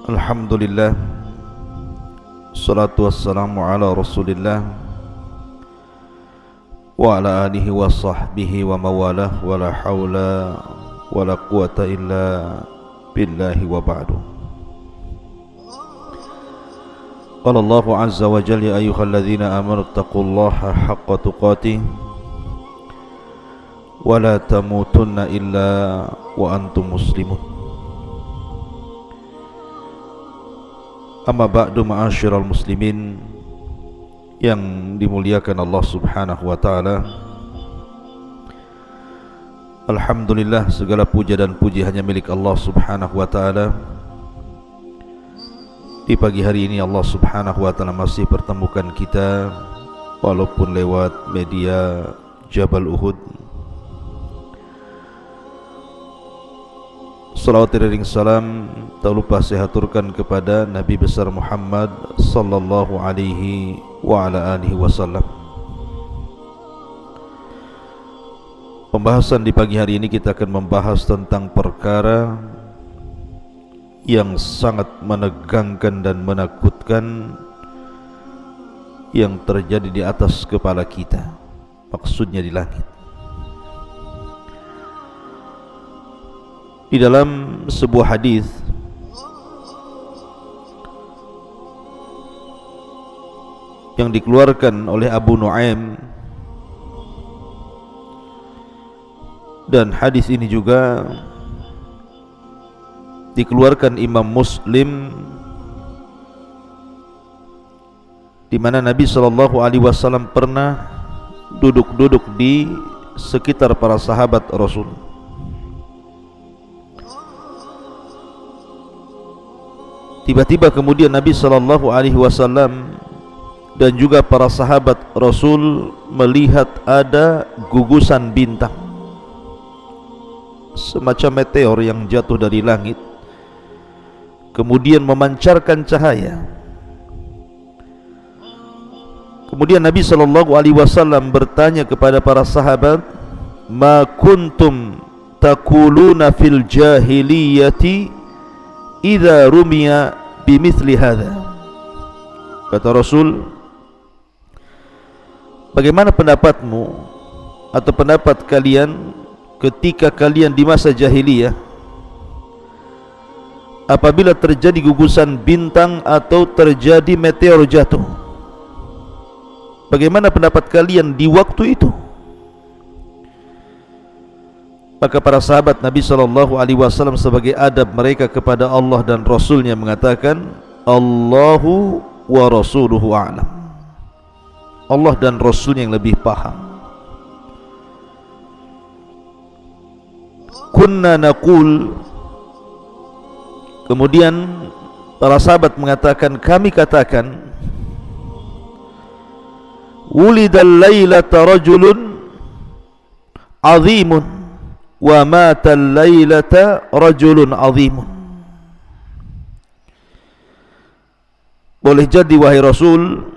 Alhamdulillah, salatu wassalamu ala rasulillah wa ala alihi wa sahbihi wa mawalah, wa la hawla wa la quwata illa billahi wa ba'du. Qala Allahu azza wa jalla, ya ayyuhalladzina amanu taqullaha haqqa tuqatih wa la tamutunna illa wa antum muslimun. Amma ba'du, ma'asyiral muslimin yang dimuliakan Allah subhanahu wa ta'ala. Alhamdulillah, segala puja dan puji hanya milik Allah subhanahu wa ta'ala. Di pagi hari ini Allah subhanahu wa ta'ala masih pertemukan kita walaupun lewat media Jabal Uhud. Salawat iring salam tak lupa saya haturkan kepada Nabi besar Muhammad sallallahu alaihi wa ala alihi wasallam. Pembahasan di pagi hari ini kita akan membahas tentang perkara yang sangat menegangkan dan menakutkan yang terjadi di atas kepala kita, maksudnya di langit. Di dalam sebuah hadis yang dikeluarkan oleh Abu Nuaim, dan hadis ini juga dikeluarkan Imam Muslim, di mana Nabi SAW pernah duduk-duduk di sekitar para sahabat Rasul. Tiba-tiba kemudian Nabi SAW dan juga para sahabat Rasul melihat ada gugusan bintang, semacam meteor yang jatuh dari langit, kemudian memancarkan cahaya. Kemudian Nabi SAW bertanya kepada para sahabat, "Ma kuntum taquluna fil jahiliyati idza rumiya bimithli hadza?" Kata Rasul, bagaimana pendapatmu atau pendapat kalian ketika kalian di masa jahiliyah apabila terjadi gugusan bintang atau terjadi meteor jatuh? Bagaimana pendapat kalian di waktu itu? Maka para sahabat Nabi SAW sebagai adab mereka kepada Allah dan Rasulnya mengatakan, Allahu wa rasuluhu a'lam. Allah dan Rasulnya yang lebih paham. Kunna naqul, kemudian para sahabat mengatakan, kami katakan, wulidal lailata rajulun azimun wa matal lailata rajulun azimun. Boleh jadi wahai Rasul,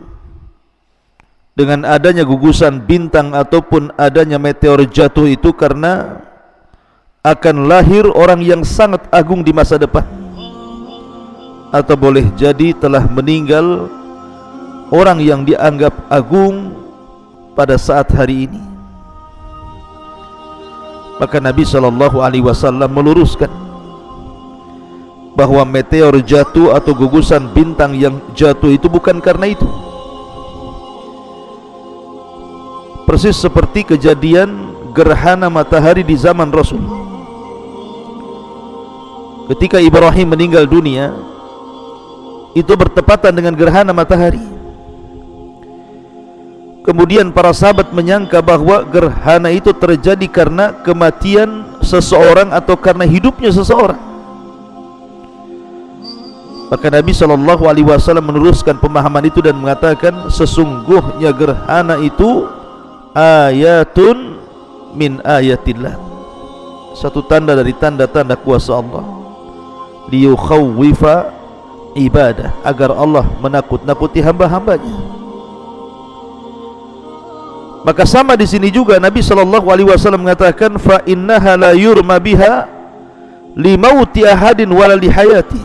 dengan adanya gugusan bintang ataupun adanya meteor jatuh itu karena akan lahir orang yang sangat agung di masa depan, atau boleh jadi telah meninggal orang yang dianggap agung pada saat hari ini. Maka Nabi SAW meluruskan bahwa meteor jatuh atau gugusan bintang yang jatuh itu bukan karena itu. Persis seperti kejadian gerhana matahari di zaman Rasul. Ketika Ibrahim meninggal dunia, itu bertepatan dengan gerhana matahari. Kemudian para sahabat menyangka bahwa gerhana itu terjadi karena kematian seseorang atau karena hidupnya seseorang. Maka Nabi SAW meneruskan pemahaman itu dan mengatakan, sesungguhnya gerhana itu ayatun min ayatillah, satu tanda dari tanda-tanda kuasa Allah, liyukhawwifa ibadah, agar Allah menakut-nakuti hamba-hambanya. Maka sama di sini juga Nabi SAW mengatakan, fa innaha la yurma biha li mauti ahadin wala li hayati.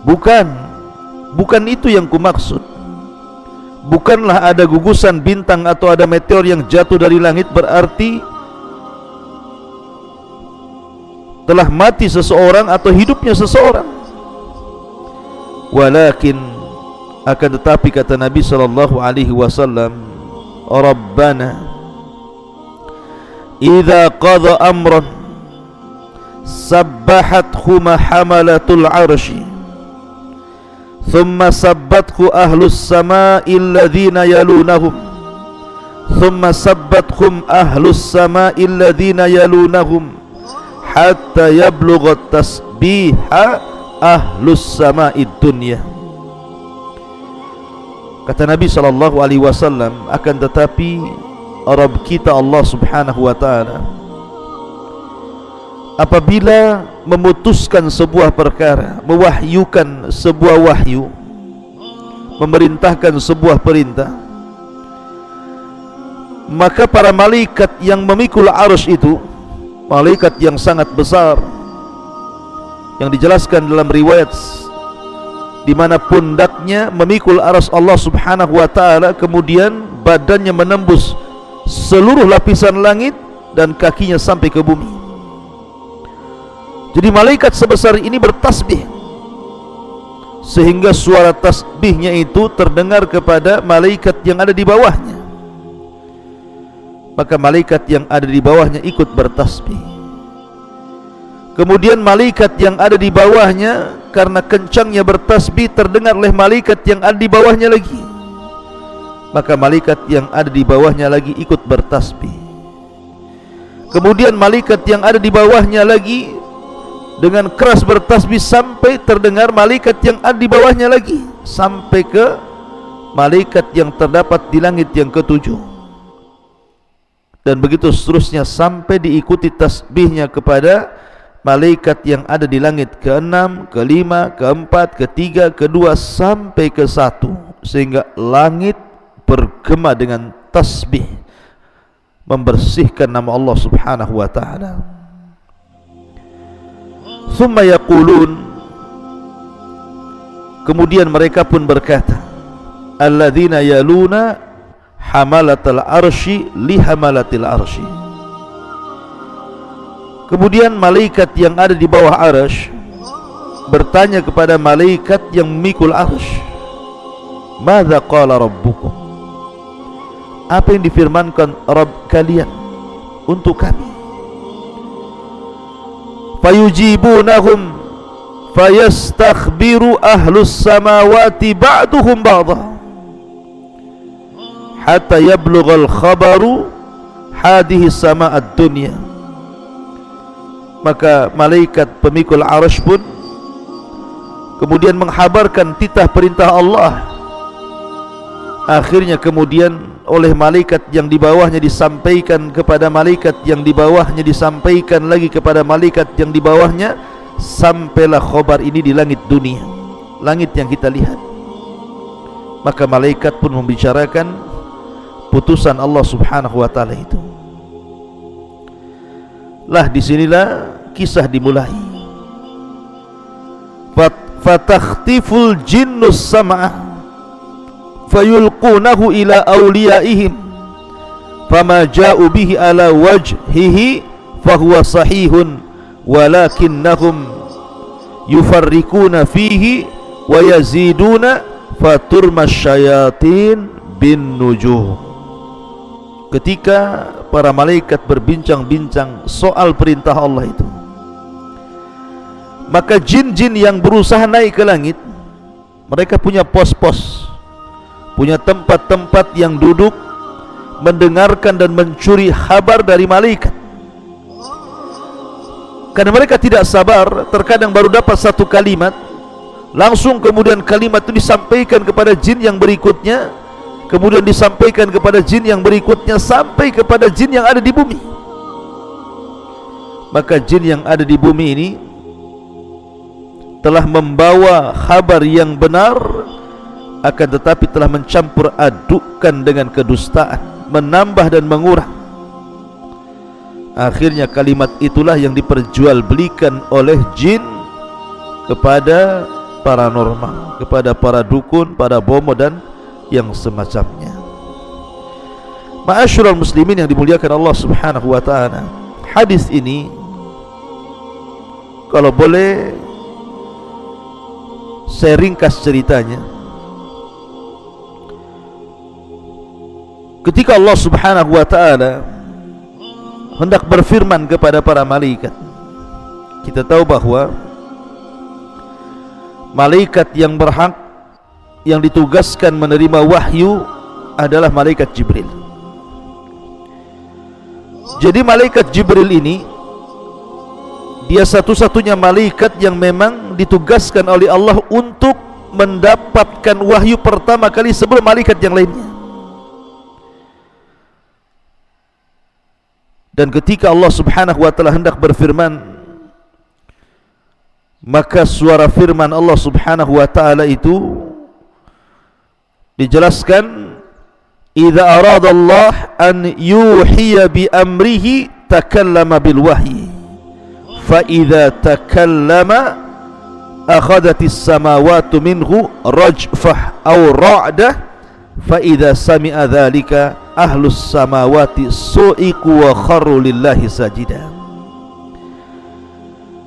Bukan itu yang kumaksud. Bukanlah ada gugusan bintang atau ada meteor yang jatuh dari langit berarti telah mati seseorang atau hidupnya seseorang. Walakin, akan tetapi kata Nabi sallallahu alaihi wasallam, Rabbana idza qada amran sabbahathu hamalatul arshi thumma sabbathu ahlus samai alladhina yalunahum thumma sabbathum ahlus samai alladhina yalunahum hatta yablugha tasbiha ahlus samai dunya. Kata Nabi sallallahu alaihi wasallam, akan tetapi Rabb kita Allah Subhanahu wa taala apabila memutuskan sebuah perkara, mewahyukan sebuah wahyu, memerintahkan sebuah perintah, maka para malaikat yang memikul arsy itu, malaikat yang sangat besar, yang dijelaskan dalam riwayat di mana pundaknya memikul arsy Allah Subhanahu wa taala, kemudian badannya menembus seluruh lapisan langit dan kakinya sampai ke bumi. Jadi malaikat sebesar ini bertasbih sehingga suara tasbihnya itu terdengar kepada malaikat yang ada di bawahnya. Maka malaikat yang ada di bawahnya ikut bertasbih. Kemudian malaikat yang ada di bawahnya karena kencangnya bertasbih terdengar oleh malaikat yang ada di bawahnya lagi. Maka malaikat yang ada di bawahnya lagi ikut bertasbih. Kemudian malaikat yang ada di bawahnya lagi dengan keras bertasbih sampai terdengar malaikat yang ada di bawahnya lagi, sampai ke malaikat yang terdapat di langit yang ketujuh. Dan begitu seterusnya sampai diikuti tasbihnya kepada malaikat yang ada di langit ke-6, ke-5, ke-4, ke-3, ke-2 sampai ke-1, sehingga langit bergema dengan tasbih membersihkan nama Allah Subhanahu wa taala. Thumma yaqulun, kemudian mereka pun berkata, alladzina yaluna hamalatal arsy li hamalatil arsy. Kemudian malaikat yang ada di bawah arsy bertanya kepada malaikat yang memikul arsy, madza qala rabbukum, apa yang difirmankan Rabb kalian untuk kami? Fayujibunahum fayastakhbiru ahlus samawati ba'duhum ba'dha hatta yablughal khabaru hadhihi sama'ad dunya. Maka malaikat pemikul arsy pun kemudian menghabarkan titah perintah Allah. Akhirnya kemudian oleh malaikat yang di bawahnya disampaikan kepada malaikat yang di bawahnya, disampaikan lagi kepada malaikat yang di bawahnya, sampailah khabar ini di langit dunia, langit yang kita lihat. Maka malaikat pun membicarakan putusan Allah Subhanahu wa taala itu. Lah disinilah kisah dimulai. Fatakhtiful jinnus sam'a fayulqunahu ila awliyaihim fama ja'u bihi ala wajhihi fahuwa sahihun walakinnahum yufarrikuna fihi wa yaziduna faturmas syayatin bin nujuh. Ketika para malaikat berbincang-bincang soal perintah Allah itu, maka jin-jin yang berusaha naik ke langit, mereka punya pos-pos, punya tempat-tempat yang duduk mendengarkan dan mencuri kabar dari malaikat. Karena mereka tidak sabar, terkadang baru dapat satu kalimat, langsung kemudian kalimat itu disampaikan kepada jin yang berikutnya, kemudian disampaikan kepada jin yang berikutnya, sampai kepada jin yang ada di bumi. Maka jin yang ada di bumi ini telah membawa kabar yang benar, akan tetapi telah mencampur adukkan dengan kedustaan, menambah dan mengurang. Akhirnya kalimat itulah yang diperjualbelikan oleh jin kepada paranormal, kepada para dukun, para bomo dan yang semacamnya. Ma'asyiral muslimin yang dimuliakan Allah Subhanahu wa taala, hadis ini kalau boleh saya ringkas ceritanya. Ketika Allah Subhanahu wa taala hendak berfirman kepada para malaikat, kita tahu bahwa malaikat yang berhak, yang ditugaskan menerima wahyu adalah malaikat Jibril. Jadi malaikat Jibril ini dia satu-satunya malaikat yang memang ditugaskan oleh Allah untuk mendapatkan wahyu pertama kali sebelum malaikat yang lainnya. Dan ketika Allah Subhanahu wa taala hendak berfirman, maka suara firman Allah Subhanahu wa taala itu dijelaskan, idza arada Allah an yuhiya bi amrihi takallama bil wahyi fa idza takallama akhadatis samawati minhu rajfah aw ra'dah fa idza sami'a dzalika ahlus samawati su'iqu wa kharru lillahi sajida.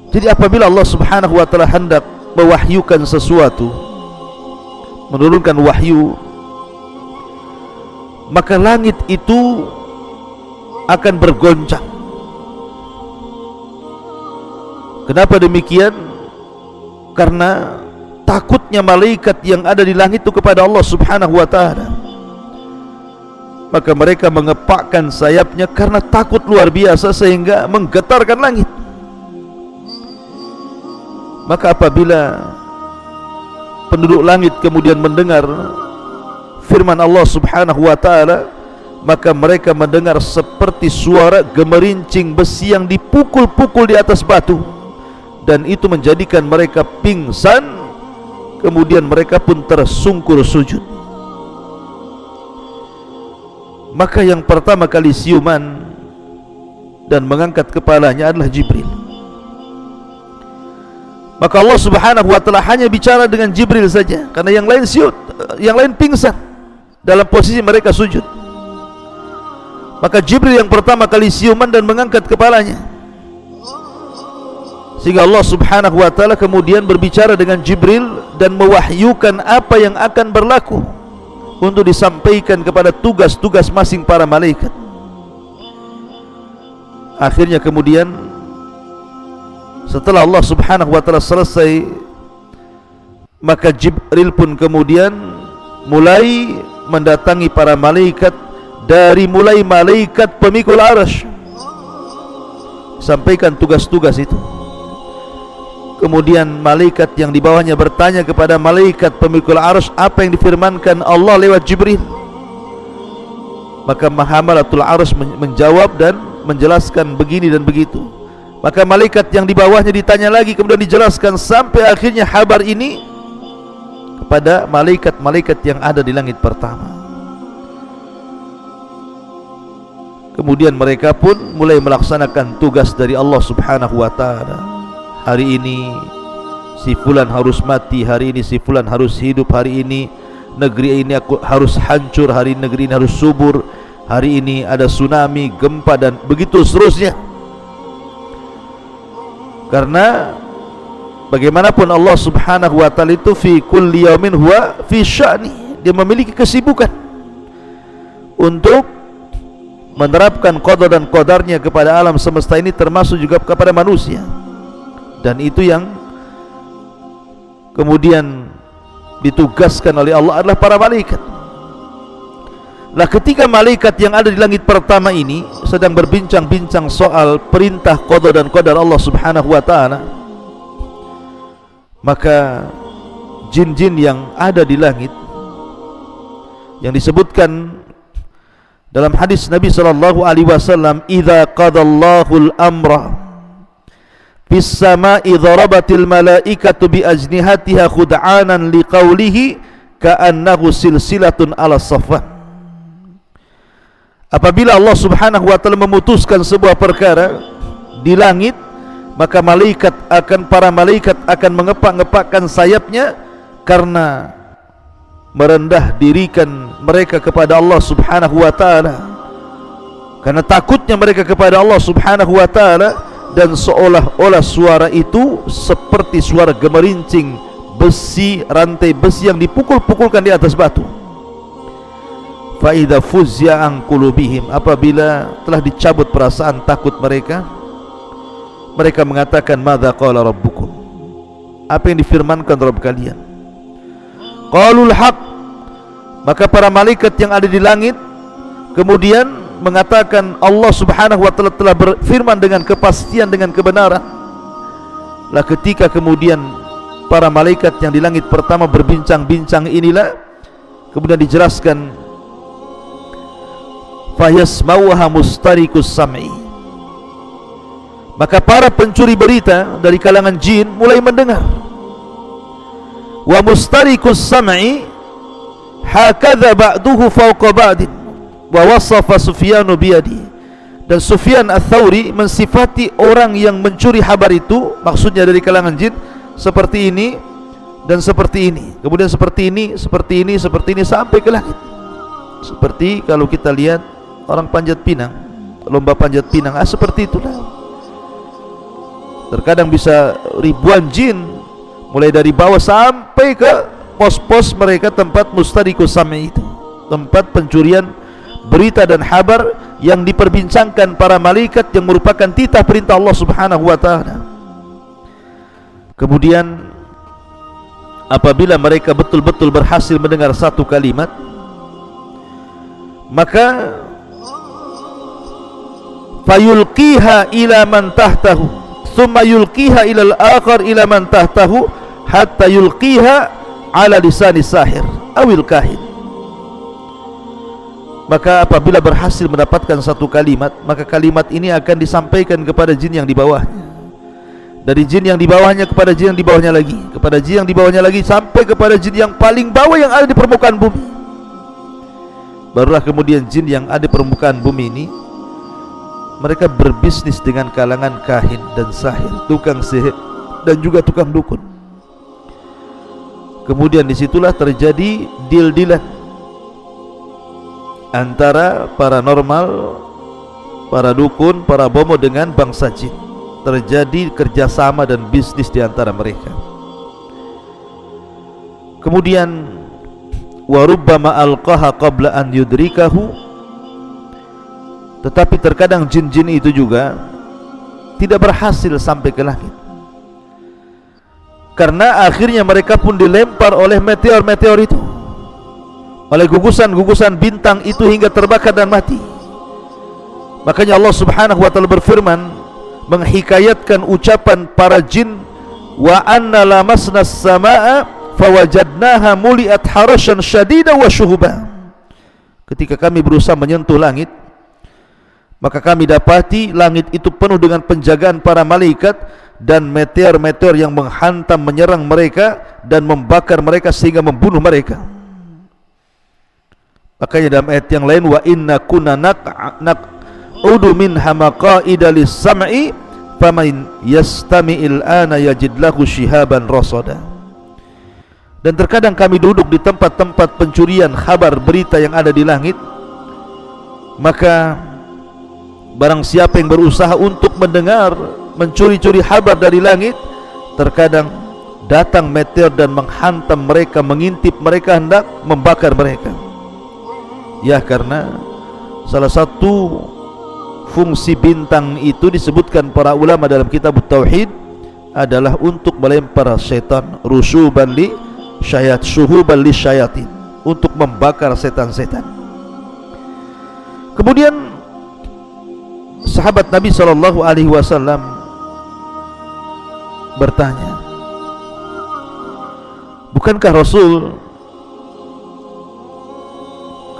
Jadi apabila Allah Subhanahu wa taala hendak mewahyukan sesuatu, menurunkan wahyu, maka langit itu akan bergoncang. Kenapa demikian? Karena takutnya malaikat yang ada di langit itu kepada Allah Subhanahu wa taala. Maka mereka mengepakkan sayapnya karena takut luar biasa sehingga menggetarkan langit. Maka apabila penduduk langit kemudian mendengar firman Allah Subhanahu wa taala, maka mereka mendengar seperti suara gemerincing besi yang dipukul-pukul di atas batu, dan itu menjadikan mereka pingsan. Kemudian mereka pun tersungkur sujud. Maka yang pertama kali siuman dan mengangkat kepalanya adalah Jibril. Maka Allah Subhanahu wa taala hanya bicara dengan Jibril saja, karena yang lain siut, yang lain pingsan dalam posisi mereka sujud. Maka Jibril yang pertama kali siuman dan mengangkat kepalanya, sehingga Allah Subhanahu wa taala kemudian berbicara dengan Jibril dan mewahyukan apa yang akan berlaku untuk disampaikan kepada tugas-tugas masing para malaikat. Akhirnya kemudian setelah Allah Subhanahu wa taala selesai, maka Jibril pun kemudian mulai mendatangi para malaikat, dari mulai malaikat pemikul arsy, sampaikan tugas-tugas itu. Kemudian malaikat yang di bawahnya bertanya kepada malaikat pemikul arsy apa yang difirmankan Allah lewat Jibril. Maka Mahamalatul Arsy menjawab dan menjelaskan begini dan begitu. Maka malaikat yang di bawahnya ditanya lagi, kemudian dijelaskan, sampai akhirnya kabar ini kepada malaikat-malaikat yang ada di langit pertama. Kemudian mereka pun mulai melaksanakan tugas dari Allah Subhanahu wa taala. Hari ini si fulan harus mati, hari ini si fulan harus hidup, hari ini negeri ini harus hancur, hari ini negeri ini harus subur, hari ini ada tsunami, gempa, dan begitu seterusnya. Karena bagaimanapun Allah Subhanahu wa taala itu fi kulli yaumin huwa fi sya'ni, dia memiliki kesibukan untuk menerapkan qada dan qadarnya kepada alam semesta ini, termasuk juga kepada manusia. Dan itu yang kemudian ditugaskan oleh Allah adalah para malaikat. Lah ketika malaikat yang ada di langit pertama ini sedang berbincang-bincang soal perintah qada dan qadar Allah Subhanahu wa taala, maka jin-jin yang ada di langit yang disebutkan dalam hadis Nabi sallallahu alaihi wasallam, idza qadallahu al-amra fis sama'i dharabatil malaikatu bi ajnihatiha khud'anan liqaulihi ka'annahu silsilatun ala safwan. Apabila Allah Subhanahu wa taala memutuskan sebuah perkara di langit, maka para malaikat akan mengepak-ngepakkan sayapnya karena merendah dirikan mereka kepada Allah Subhanahu wa taala, karena takutnya mereka kepada Allah Subhanahu wa taala, dan seolah-olah suara itu seperti suara gemerincing besi, rantai besi yang dipukul-pukulkan di atas batu. Fa idza fuzza an qulubihim, apabila telah dicabut perasaan takut mereka, mereka mengatakan, madza qala rabbukum, apa yang difirmankan Rabb kalian? Qalul haq, maka para malaikat yang ada di langit kemudian mengatakan, Allah Subhanahu wa taala telah berfirman dengan kepastian, dengan kebenaran. Lah ketika kemudian para malaikat yang di langit pertama berbincang-bincang inilah kemudian dijelaskan, fayasmauha mustarikus sam'i, maka para pencuri berita dari kalangan jin mulai mendengar. Wa mustarikus sam'i hakadha ba'duhu fawqa ba'din wa wasafa Sufyanu biyadi, dan Sufyan Ats-Tsauri mensifati orang yang mencuri kabar itu, maksudnya dari kalangan jin, seperti ini dan seperti ini, kemudian seperti ini, seperti ini, seperti ini, sampai ke langit. Seperti kalau kita lihat orang panjat pinang, lomba panjat pinang, seperti itulah. Terkadang bisa ribuan jin mulai dari bawah sampai ke pos-pos mereka, tempat mustarikus sam'i itu, tempat pencurian berita dan kabar yang diperbincangkan para malaikat yang merupakan titah perintah Allah Subhanahu wa taala. Kemudian apabila mereka betul-betul berhasil mendengar satu kalimat, maka fayulqiha ila man tahtahu thumma yulqiha ila al-akhar ila man tahtahu hatta yulqiha ala lisani sahir awil kahin. Maka apabila berhasil mendapatkan satu kalimat, maka kalimat ini akan disampaikan kepada jin yang di bawahnya, dari jin yang di bawahnya kepada jin yang di bawahnya lagi, kepada jin yang di bawahnya lagi, sampai kepada jin yang paling bawah yang ada di permukaan bumi. Barulah kemudian jin yang ada di permukaan bumi ini, mereka berbisnis dengan kalangan kahin dan sahir, tukang sihir dan juga tukang dukun. Kemudian disitulah terjadi deal-dealan antara paranormal, para dukun, para bomo dengan bangsa jin. Terjadi kerjasama dan bisnis di antara mereka. Kemudian warubbama alqaha qabla an yudrikahu, tetapi terkadang jin-jin itu juga tidak berhasil sampai ke langit, karena akhirnya mereka pun dilempar oleh meteor-meteor itu, oleh gugusan-gugusan bintang itu, hingga terbakar dan mati. Makanya Allah Subhanahu wa taala berfirman menghikayatkan ucapan para jin, wa anna lamasna as-samaa'a fawajadnaha muliat harashan syadida wa syuhuba. Ketika kami berusaha menyentuh langit, maka kami dapati langit itu penuh dengan penjagaan para malaikat dan meteor-meteor yang menghantam, menyerang mereka dan membakar mereka sehingga membunuh mereka. Makanya dalam ayat yang lain, wa inna kunna naq'udu minha maqa'ida lis-sam'i faman yastami'il ana yajid lahu shihaban rasada. Dan terkadang kami duduk di tempat-tempat pencurian kabar berita yang ada di langit, maka barang siapa yang berusaha untuk mendengar, mencuri-curi kabar dari langit, terkadang datang meteor dan menghantam mereka, mengintip mereka, hendak membakar mereka. Ya, karena salah satu fungsi bintang itu disebutkan para ulama dalam kitab Tauhid adalah untuk melempar setan, rusuban li syayat, syuhuban li syayatin, untuk membakar setan-setan. Kemudian sahabat Nabi SAW bertanya, bukankah Rasul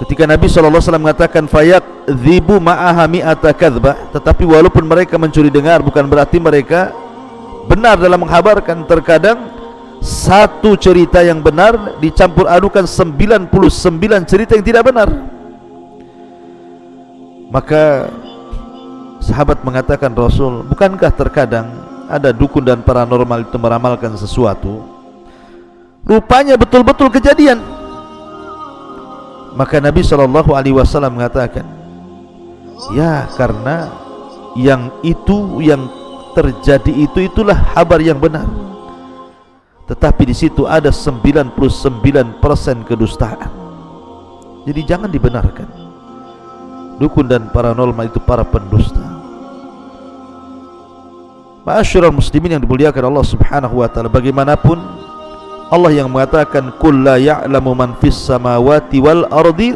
ketika Nabi SAW mengatakan fayakdzibu ma'aha mi'ata kadzbah, tetapi walaupun mereka mencuri dengar bukan berarti mereka benar dalam menghabarkan. Terkadang satu cerita yang benar dicampur adukan 99 cerita yang tidak benar. Maka sahabat mengatakan, Rasul, bukankah terkadang ada dukun dan paranormal itu meramalkan sesuatu, rupanya betul-betul kejadian. Maka Nabi SAW mengatakan, ya karena yang terjadi itulah kabar yang benar. Tetapi di situ ada 99% kedustaan. Jadi jangan dibenarkan. Dukun dan paranormal itu para pendusta. Ma'asyiral muslimin yang dimuliakan Allah Subhanahu wa taala, bagaimanapun Allah yang mengatakan qul la ya'lamu man fis samawati wal ardi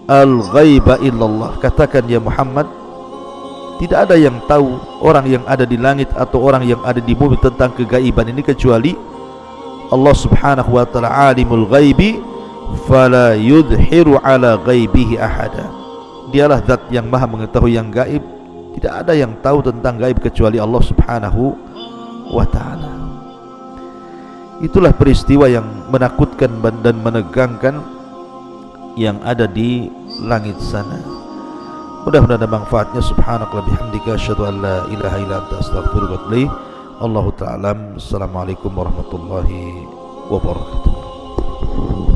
al-ghaiba illallah. Katakan ya Muhammad, tidak ada yang tahu, orang yang ada di langit atau orang yang ada di bumi, tentang kegaiban ini kecuali Allah Subhanahu wa taala. Alimul ghaibi fala yudhiru ala ghaibihi ahada. Dialah zat yang maha mengetahui yang gaib, tidak ada yang tahu tentang gaib kecuali Allah Subhanahu wa taala. Itulah peristiwa yang menakutkan dan menegangkan yang ada di langit sana. Mudah-mudahan ada manfaatnya. Subhanakallah bihamdika asyhadu an la ilaha illa anta astaghfiruka wa atubu ilaik. Allahu ta'ala. Assalamualaikum warahmatullahi wabarakatuh.